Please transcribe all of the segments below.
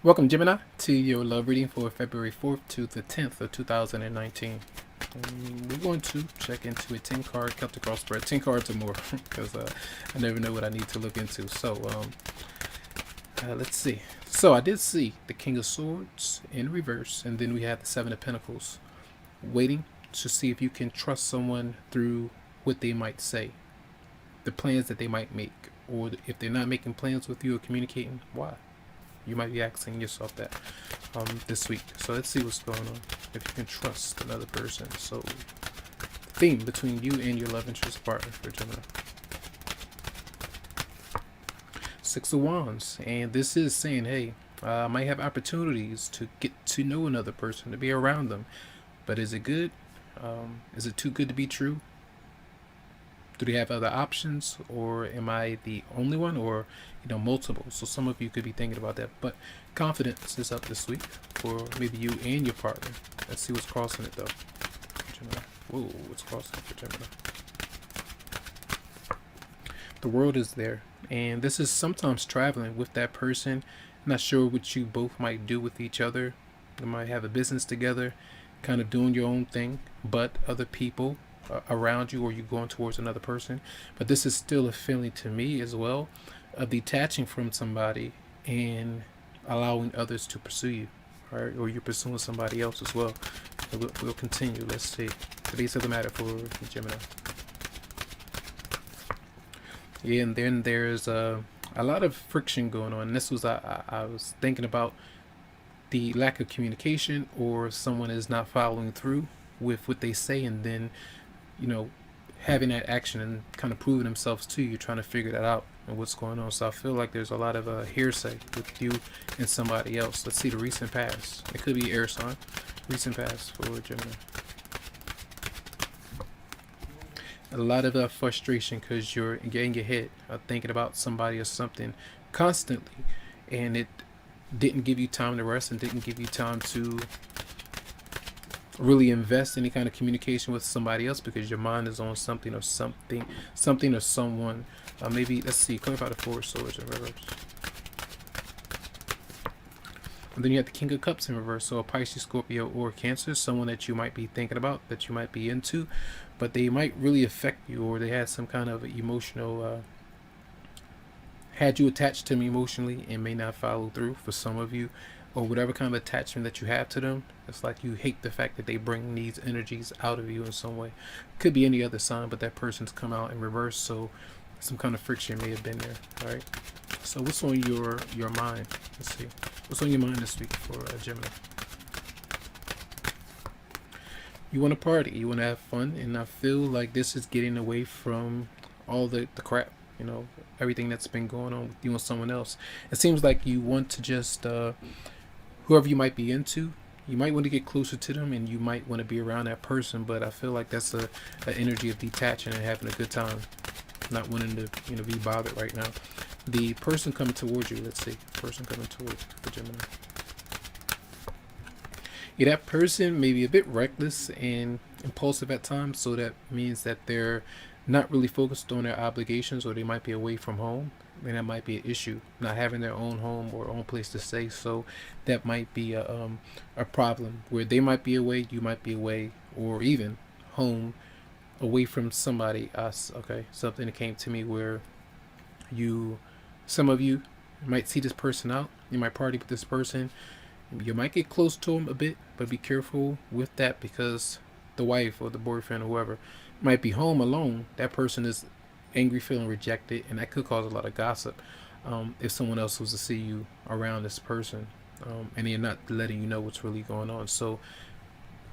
Welcome, Gemini, to your love reading for February 4th to the 10th of 2019. We're going to check into a 10 card Celtic cross spread, 10 cards or more, because I never know what I need to look into. So, let's see. So, I did see the King of Swords in reverse, and then we have the Seven of Pentacles, waiting to see if you can trust someone through what they might say, the plans that they might make, or if they're not making plans with you or communicating, why? You might be asking yourself that this week. So let's see what's going on. If you can trust another person. So, theme between you and your love interest partner for Gemini. Six of Wands. And this is saying, hey, I might have opportunities to get to know another person, to be around them. But is it good? Is it too good to be true? Do they have other options, or am I the only one, or multiple? So some of you could be thinking about that. But confidence is up this week for maybe you and your partner. Let's see what's crossing it though. Gemini. Whoa, what's crossing it for Gemini? The world is there, and this is sometimes traveling with that person. Not sure what you both might do with each other. You might have a business together, kind of doing your own thing, but other people around you, or you going towards another person. But this is still a feeling to me as well of detaching from somebody and allowing others to pursue you, right? Or you're pursuing somebody else as well. We'll continue. Let's see the base of the matter for Gemini. Yeah, and then there's a lot of friction going on. And this was I was thinking about the lack of communication, or someone is not following through with what they say, and then having that action and kind of proving themselves to you, trying to figure that out and what's going on. So I feel like there's a lot of hearsay with you and somebody else. Let's see the recent past. It could be air sign. Recent past for Gemini. A lot of frustration because you're in your head thinking about somebody or something constantly, and it didn't give you time to rest and didn't give you time to really invest any kind of communication with somebody else, because your mind is on something or someone. Maybe, let's see, clarify the Four of Swords in reverse. And then you have the King of Cups in reverse. So a Pisces, Scorpio, or Cancer, someone that you might be thinking about, that you might be into, but they might really affect you, or they had some kind of emotional had you attached to them emotionally and may not follow through for some of you, or whatever kind of attachment that you have to them. It's like you hate the fact that they bring these energies out of you in some way. Could be any other sign, but that person's come out in reverse, so some kind of friction may have been there. All right. So what's on your mind? Let's see. What's on your mind this week for Gemini? You want to party. You want to have fun, and I feel like this is getting away from all the crap. Everything that's been going on with you and someone else. It seems like you want to just whoever you might be into, you might want to get closer to them, and you might want to be around that person. But I feel like that's a energy of detaching and having a good time, not wanting to be bothered right now. The person coming towards you. Let's see, person coming towards you for Gemini. Yeah, that person may be a bit reckless and impulsive at times, so that means that they're not really focused on their obligations, or they might be away from home, and that might be an issue, not having their own home or own place to stay. So that might be a problem, where they might be away, you might be away, or even home away from somebody else. Okay, something that came to me where some of you might see this person out, you might party with this person, you might get close to them a bit, but be careful with that, because the wife or the boyfriend or whoever might be home alone. That person is angry, feeling rejected, and that could cause a lot of gossip if someone else was to see you around this person, and they're not letting you know what's really going on. So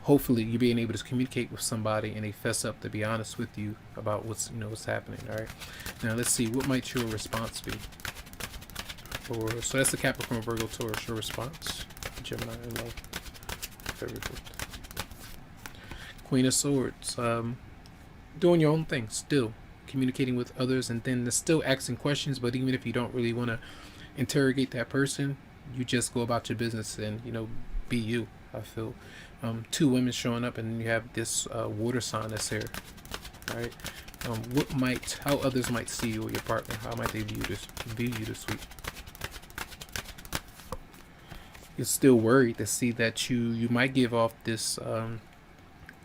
hopefully you're being able to communicate with somebody, and they fess up to be honest with you about what's happening. All right, now let's see, what might your response be? So that's the Capricorn, Virgo, Taurus. Your response, Gemini in love, February 4th. Queen of Swords. Doing your own thing, still communicating with others, and then still asking questions. But even if you don't really want to interrogate that person, you just go about your business and be you. I feel two women showing up, and you have this water sign that's here. All right, how others might see you or your partner? How might they view you this week? You're still worried to see that you might give off this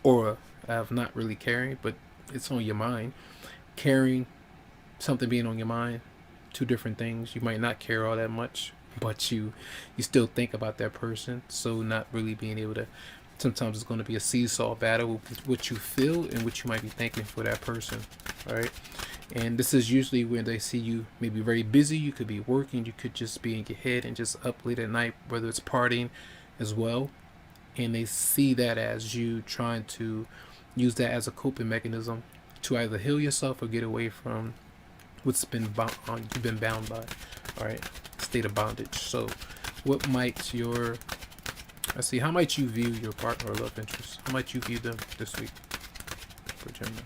aura of not really caring, but it's on your mind. Caring, something being on your mind, two different things. You might not care all that much, but you still think about that person. So not really being able to. Sometimes it's going to be a seesaw battle with what you feel and what you might be thinking for that person. All right. And this is usually when they see you maybe very busy. You could be working. You could just be in your head and just up late at night, whether it's partying as well. And they see that as you trying to use that as a coping mechanism to either heal yourself or get away from what's been you've been bound by. All right, state of bondage. So, what might your let's see, how might you view your partner or love interest? How might you view them this week for Gemini?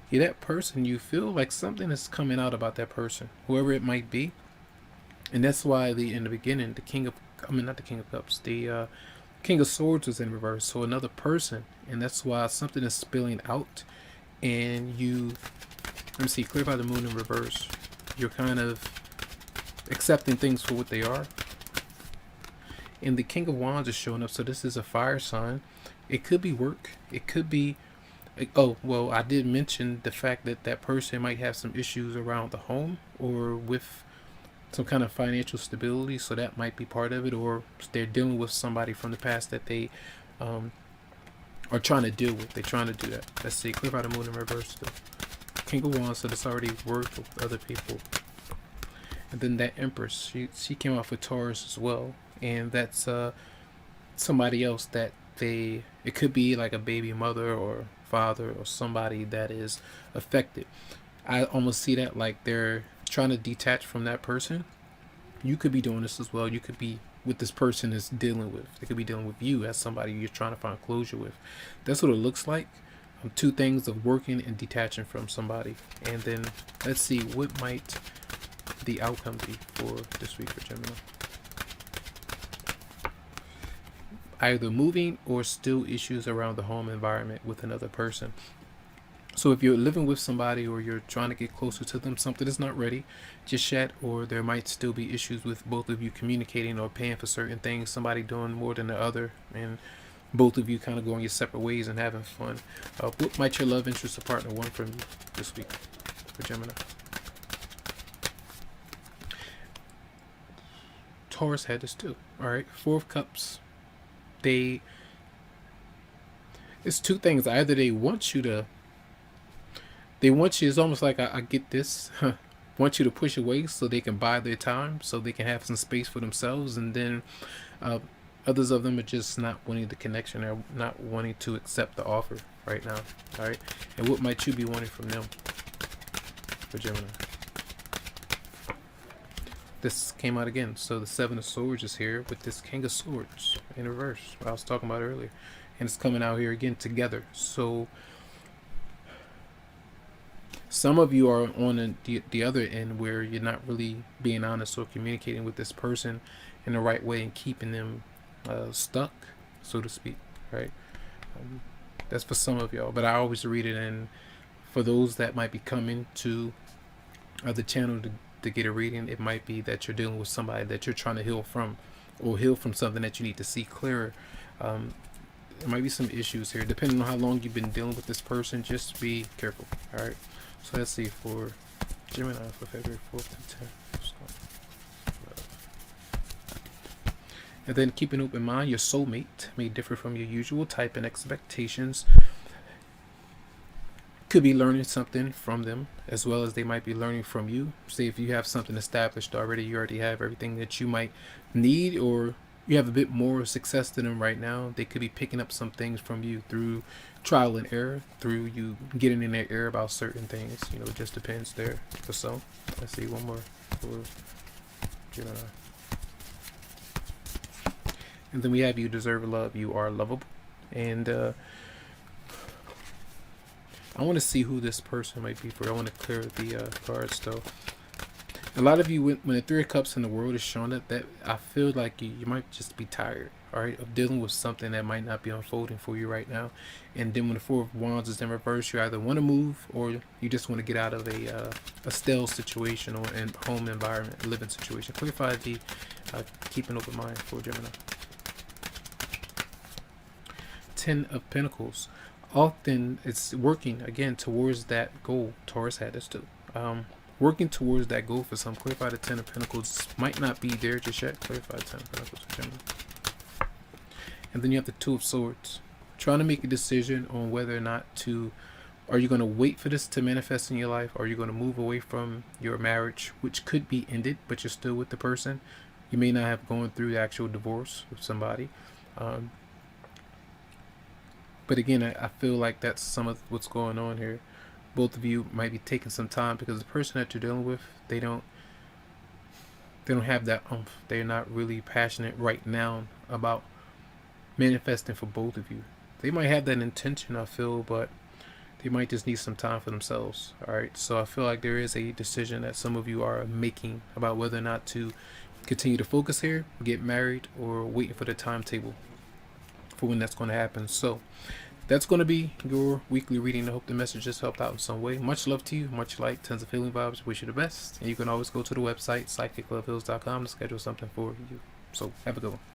Yeah, that person, you feel like something is coming out about that person, whoever it might be, and that's why in the beginning, not the King of Cups, the King of Swords was in reverse, so another person, and that's why something is spilling out, and let me see, clear by the moon in reverse. You're kind of accepting things for what they are. And the King of Wands is showing up, so this is a fire sign. It could be work. It could be. Oh, well, I did mention the fact that that person might have some issues around the home or with some kind of financial stability, so that might be part of it, or they're dealing with somebody from the past that they are trying to deal with. They're trying to do that. Let's see, clear by the moon in reverse. The King of Wands, so this already worked with other people. And then that Empress, she came off with Taurus as well, and that's somebody else that it could be like a baby mother or father or somebody that is affected. I almost see that like they're trying to detach from that person. You could be doing this as well. You could be what this person is dealing with. They could be dealing with you as somebody you're trying to find closure with. That's what it looks like. Two things of working and detaching from somebody. And then let's see, what might the outcome be for this week for Gemini? Either moving or still issues around the home environment with another person. So if you're living with somebody or you're trying to get closer to them, something is not ready just yet, or there might still be issues with both of you communicating or paying for certain things, somebody doing more than the other, and both of you kind of going your separate ways and having fun. What might your love interest or partner want from you this week for Gemini? Taurus had this too. All right, Four of Cups. It's two things. Either they want you, it's almost like I get this, want you to push away so they can buy their time, so they can have some space for themselves, and then others of them are just not wanting the connection or not wanting to accept the offer right now. All right, and what might you be wanting from them for Gemini? This came out again, so the Seven of Swords is here with this King of Swords in reverse, what I was talking about earlier, and it's coming out here again together. So some of you are on the other end where you're not really being honest or communicating with this person in the right way and keeping them stuck, so to speak, right? That's for some of y'all, but I always read it, and for those that might be coming to the channel to get a reading, it might be that you're dealing with somebody that you're trying to heal from, or heal from something that you need to see clearer. There might be some issues here depending on how long you've been dealing with this person. Just be careful. All right, so let's see for Gemini for February 4th to 10th. And then keep an open mind. Your soulmate may differ from your usual type and expectations. Could be learning something from them as well as they might be learning from you. Say if you have something established already, you already have everything that you might need, or you have a bit more success than them right now, they could be picking up some things from you through trial and error, through you getting in their ear about certain things. It just depends there for some. Let's see one more for Gemini. And then we have you deserve love. You are lovable. And I want to see who this person might be for. I want to clear the cards though. A lot of you, when the Three of Cups in the world is showing up, that I feel like you might just be tired, all right, of dealing with something that might not be unfolding for you right now. And then when the Four of Wands is in reverse, you either want to move or you just want to get out of a stale situation or in home environment, living situation. Clarify the keep an open mind for Gemini. Ten of Pentacles. Often it's working again towards that goal. Taurus had this too. Working towards that goal for some. Clarify the Ten of Pentacles. Might not be there just yet. Clarify the Ten of Pentacles for Gemini. And then you have the Two of Swords. Trying to make a decision on whether or not to, are you going to wait for this to manifest in your life? Or are you going to move away from your marriage, which could be ended, but you're still with the person? You may not have gone through the actual divorce with somebody. But again, I feel like that's some of what's going on here. Both of you might be taking some time because the person that you're dealing with, they don't have that oomph. They're not really passionate right now about manifesting for both of you. They might have that intention, I feel, but they might just need some time for themselves. All right, so I feel like there is a decision that some of you are making about whether or not to continue to focus here, get married, or waiting for the timetable for when that's going to happen. So that's going to be your weekly reading. I hope the message just helped out in some way. Much love to you, much light, tons of healing vibes. Wish you the best. And you can always go to the website, psychicloveheals.com, to schedule something for you. So have a good one.